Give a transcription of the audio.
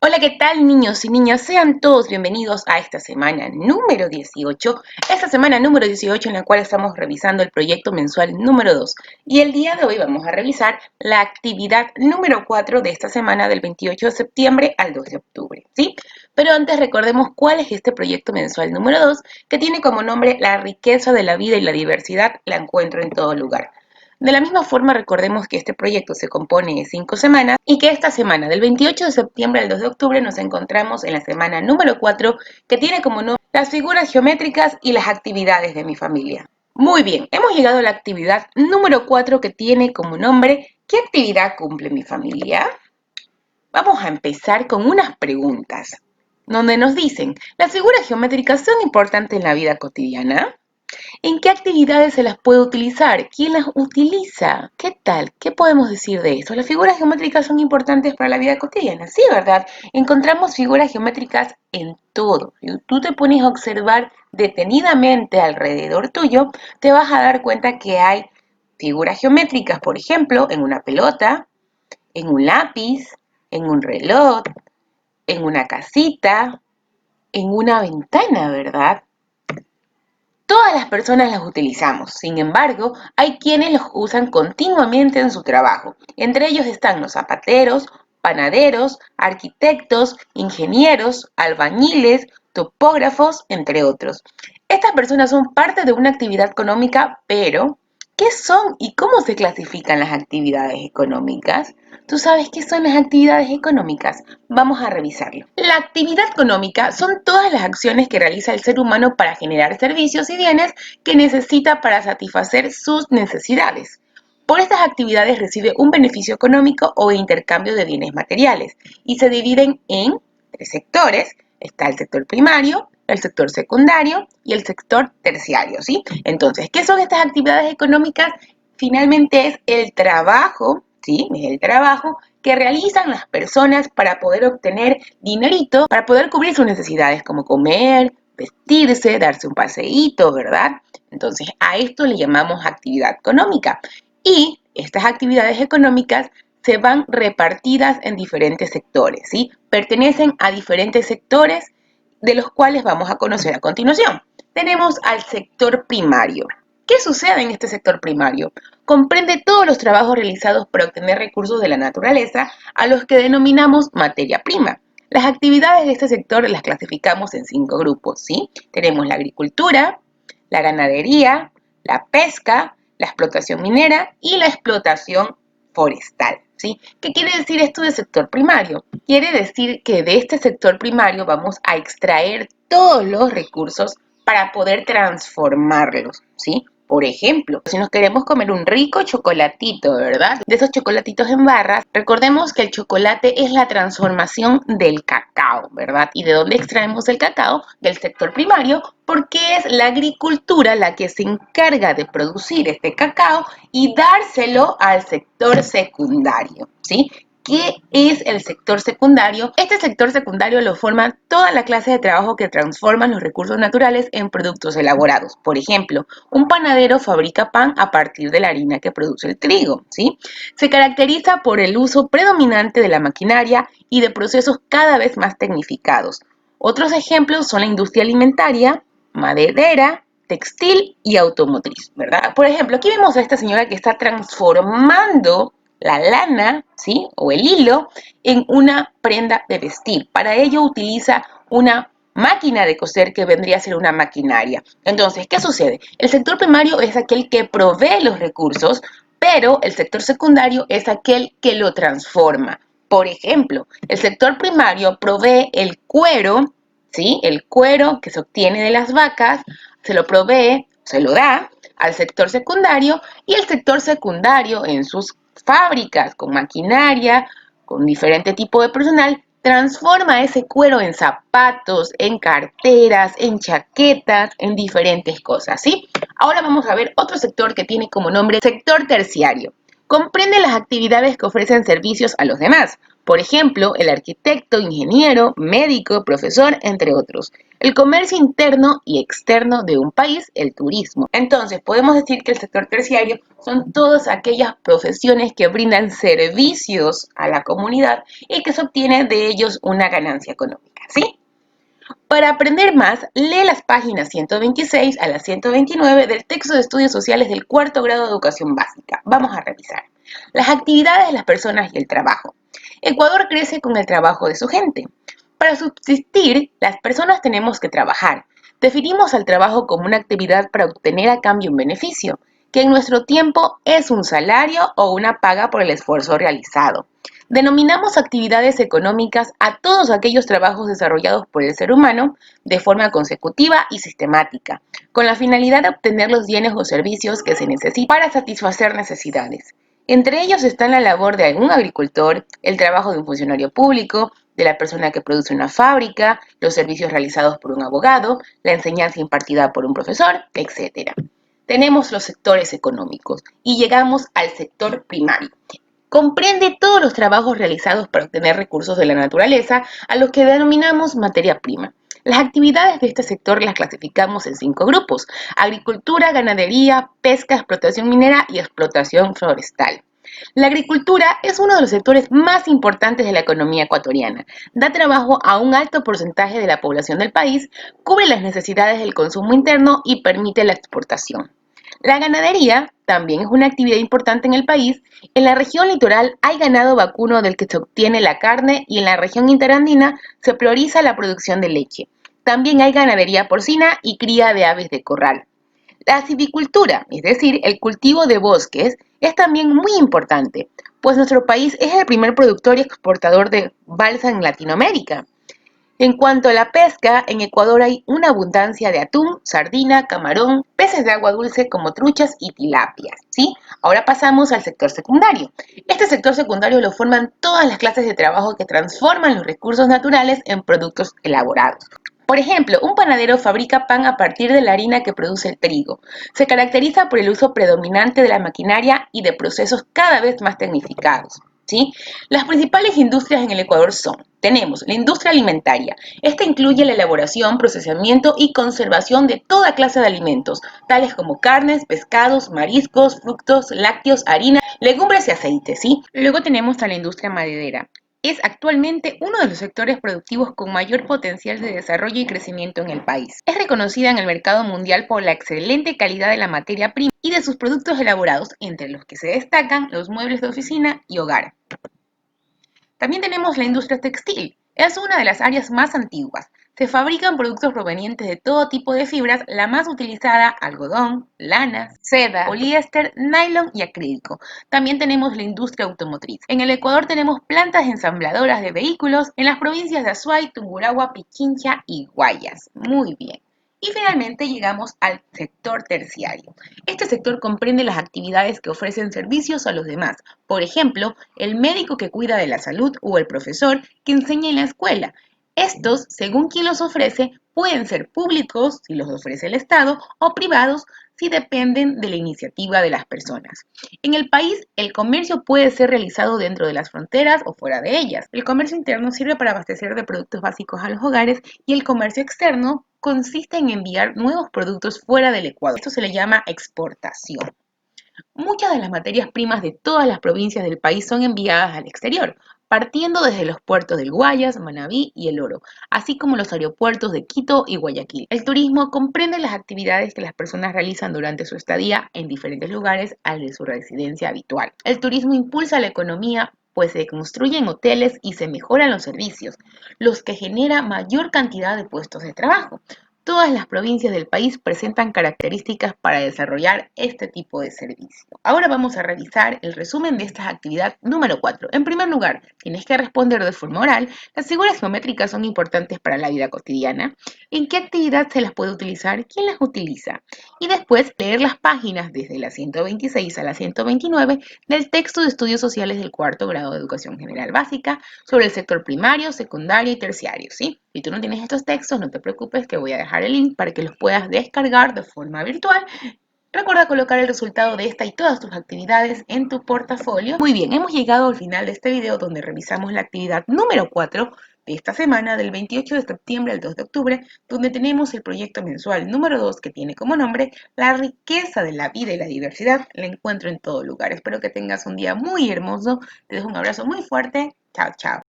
Hola, ¿qué tal niños y niñas? Sean todos bienvenidos a esta semana número 18. Esta semana número 18 en la cual estamos revisando el proyecto mensual número 2. Y el día de hoy vamos a revisar la actividad número 4 de esta semana del 28 de septiembre al 2 de octubre, ¿sí? Pero antes recordemos cuál es este proyecto mensual número 2 que tiene como nombre La riqueza de la vida y la diversidad la encuentro en todo lugar. De la misma forma, recordemos que este proyecto se compone de 5 semanas y que esta semana, del 28 de septiembre al 2 de octubre, nos encontramos en la semana número 4, que tiene como nombre las figuras geométricas y las actividades de mi familia. Muy bien, hemos llegado a la actividad número 4 que tiene como nombre ¿qué actividad cumple mi familia? Vamos a empezar con unas preguntas, donde nos dicen, ¿las figuras geométricas son importantes en la vida cotidiana? ¿En qué actividades se las puede utilizar? ¿Quién las utiliza? ¿Qué tal? ¿Qué podemos decir de eso? ¿Las figuras geométricas son importantes para la vida cotidiana? Sí, ¿verdad? Encontramos figuras geométricas en todo. Si tú te pones a observar detenidamente alrededor tuyo, te vas a dar cuenta que hay figuras geométricas, por ejemplo, en una pelota, en un lápiz, en un reloj, en una casita, en una ventana, ¿verdad? Todas las personas las utilizamos, sin embargo, hay quienes los usan continuamente en su trabajo. Entre ellos están los zapateros, panaderos, arquitectos, ingenieros, albañiles, topógrafos, entre otros. Estas personas son parte de una actividad económica, pero ¿qué son y cómo se clasifican las actividades económicas? ¿Tú sabes qué son las actividades económicas? Vamos a revisarlo. La actividad económica son todas las acciones que realiza el ser humano para generar servicios y bienes que necesita para satisfacer sus necesidades. Por estas actividades recibe un beneficio económico o intercambio de bienes materiales y se dividen en tres sectores. Está el sector primario, el sector secundario y el sector terciario, ¿sí? Entonces, ¿qué son estas actividades económicas? Finalmente es el trabajo, ¿sí? Es el trabajo que realizan las personas para poder obtener dinerito, para poder cubrir sus necesidades como comer, vestirse, darse un paseíto, ¿verdad? Entonces, a esto le llamamos actividad económica. Y estas actividades económicas se van repartidas en diferentes sectores, ¿sí? Pertenecen a diferentes sectores de los cuales vamos a conocer a continuación. Tenemos al sector primario. ¿Qué sucede en este sector primario? Comprende todos los trabajos realizados para obtener recursos de la naturaleza a los que denominamos materia prima. Las actividades de este sector las clasificamos en 5 grupos, ¿sí? Tenemos la agricultura, la ganadería, la pesca, la explotación minera y la explotación forestal, ¿sí? ¿Qué quiere decir esto de sector primario? Quiere decir que de este sector primario vamos a extraer todos los recursos para poder transformarlos, ¿sí? Por ejemplo, si nos queremos comer un rico chocolatito, ¿verdad? De esos chocolatitos en barras, recordemos que el chocolate es la transformación del cacao, ¿verdad? ¿Y de dónde extraemos el cacao? Del sector primario, porque es la agricultura la que se encarga de producir este cacao y dárselo al sector secundario, ¿sí? ¿Qué es el sector secundario? Este sector secundario lo forman toda la clase de trabajo que transforman los recursos naturales en productos elaborados. Por ejemplo, un panadero fabrica pan a partir de la harina que produce el trigo, ¿sí? Se caracteriza por el uso predominante de la maquinaria y de procesos cada vez más tecnificados. Otros ejemplos son la industria alimentaria, maderera, textil y automotriz, ¿verdad? Por ejemplo, aquí vemos a esta señora que está transformando la lana, ¿sí? O el hilo en una prenda de vestir. Para ello utiliza una máquina de coser que vendría a ser una maquinaria. Entonces, ¿qué sucede? El sector primario es aquel que provee los recursos, pero el sector secundario es aquel que lo transforma. Por ejemplo, el sector primario provee el cuero, ¿sí? El cuero que se obtiene de las vacas, se lo provee, se lo da al sector secundario y el sector secundario en sus fábricas con maquinaria, con diferente tipo de personal, transforma ese cuero en zapatos, en carteras, en chaquetas, en diferentes cosas, ¿sí? Ahora vamos a ver otro sector que tiene como nombre sector terciario. Comprende las actividades que ofrecen servicios a los demás. Por ejemplo, el arquitecto, ingeniero, médico, profesor, entre otros. El comercio interno y externo de un país, el turismo. Entonces, podemos decir que el sector terciario son todas aquellas profesiones que brindan servicios a la comunidad y que se obtiene de ellos una ganancia económica, ¿sí? Para aprender más, lee las páginas 126 a las 129 del texto de estudios sociales del cuarto grado de educación básica. Vamos a revisar. Las actividades de las personas y el trabajo. Ecuador crece con el trabajo de su gente. Para subsistir, las personas tenemos que trabajar. Definimos al trabajo como una actividad para obtener a cambio un beneficio, que en nuestro tiempo es un salario o una paga por el esfuerzo realizado. Denominamos actividades económicas a todos aquellos trabajos desarrollados por el ser humano de forma consecutiva y sistemática, con la finalidad de obtener los bienes o servicios que se necesitan para satisfacer necesidades. Entre ellos están la labor de algún agricultor, el trabajo de un funcionario público, de la persona que produce una fábrica, los servicios realizados por un abogado, la enseñanza impartida por un profesor, etc. Tenemos los sectores económicos y llegamos al sector primario. Comprende todos los trabajos realizados para obtener recursos de la naturaleza, a los que denominamos materia prima. Las actividades de este sector las clasificamos en 5 grupos: agricultura, ganadería, pesca, explotación minera y explotación forestal. La agricultura es uno de los sectores más importantes de la economía ecuatoriana. Da trabajo a un alto porcentaje de la población del país, cubre las necesidades del consumo interno y permite la exportación. La ganadería también es una actividad importante en el país. En la región litoral hay ganado vacuno del que se obtiene la carne y en la región interandina se prioriza la producción de leche. También hay ganadería porcina y cría de aves de corral. La silvicultura, es decir, el cultivo de bosques, es también muy importante, pues nuestro país es el primer productor y exportador de balsa en Latinoamérica. En cuanto a la pesca, en Ecuador hay una abundancia de atún, sardina, camarón, peces de agua dulce como truchas y tilapias, ¿sí? Ahora pasamos al sector secundario. Este sector secundario lo forman todas las clases de trabajo que transforman los recursos naturales en productos elaborados. Por ejemplo, un panadero fabrica pan a partir de la harina que produce el trigo. Se caracteriza por el uso predominante de la maquinaria y de procesos cada vez más tecnificados, ¿sí? Las principales industrias en el Ecuador tenemos la industria alimentaria. Esta incluye la elaboración, procesamiento y conservación de toda clase de alimentos, tales como carnes, pescados, mariscos, frutos, lácteos, harina, legumbres y aceites, ¿sí? Luego tenemos a la industria maderera. Es actualmente uno de los sectores productivos con mayor potencial de desarrollo y crecimiento en el país. Es reconocida en el mercado mundial por la excelente calidad de la materia prima y de sus productos elaborados, entre los que se destacan los muebles de oficina y hogar. También tenemos la industria textil. Es una de las áreas más antiguas. Se fabrican productos provenientes de todo tipo de fibras, la más utilizada: algodón, lana, seda, poliéster, nylon y acrílico. También tenemos la industria automotriz. En el Ecuador tenemos plantas ensambladoras de vehículos en las provincias de Azuay, Tungurahua, Pichincha y Guayas. Muy bien. Y finalmente llegamos al sector terciario. Este sector comprende las actividades que ofrecen servicios a los demás. Por ejemplo, el médico que cuida de la salud o el profesor que enseña en la escuela. Estos, según quien los ofrece, pueden ser públicos si los ofrece el Estado o privados si dependen de la iniciativa de las personas. En el país, el comercio puede ser realizado dentro de las fronteras o fuera de ellas. El comercio interno sirve para abastecer de productos básicos a los hogares y el comercio externo consiste en enviar nuevos productos fuera del Ecuador. Esto se le llama exportación. Muchas de las materias primas de todas las provincias del país son enviadas al exterior, partiendo desde los puertos del Guayas, Manabí y El Oro, así como los aeropuertos de Quito y Guayaquil. El turismo comprende las actividades que las personas realizan durante su estadía en diferentes lugares al de su residencia habitual. El turismo impulsa la economía, pues se construyen hoteles y se mejoran los servicios, los que genera mayor cantidad de puestos de trabajo. Todas las provincias del país presentan características para desarrollar este tipo de servicio. Ahora vamos a revisar el resumen de esta actividad número 4. En primer lugar, tienes que responder de forma oral. Las figuras geométricas son importantes para la vida cotidiana. ¿En qué actividad se las puede utilizar? ¿Quién las utiliza? Y después leer las páginas desde la 126 a la 129 del texto de estudios sociales del cuarto grado de educación general básica sobre el sector primario, secundario y terciario, ¿sí? Si tú no tienes estos textos, no te preocupes, que voy a dejar el link para que los puedas descargar de forma virtual Recuerda colocar el resultado de esta y todas tus actividades en tu portafolio. Muy bien, hemos llegado al final de este video donde revisamos la actividad número 4 de esta semana, del 28 de septiembre al 2 de octubre, donde tenemos el proyecto mensual número 2 que tiene como nombre La riqueza de la vida y la diversidad. La encuentro en todo lugar. Espero que tengas un día muy hermoso. Te dejo un abrazo muy fuerte. Chao, chao.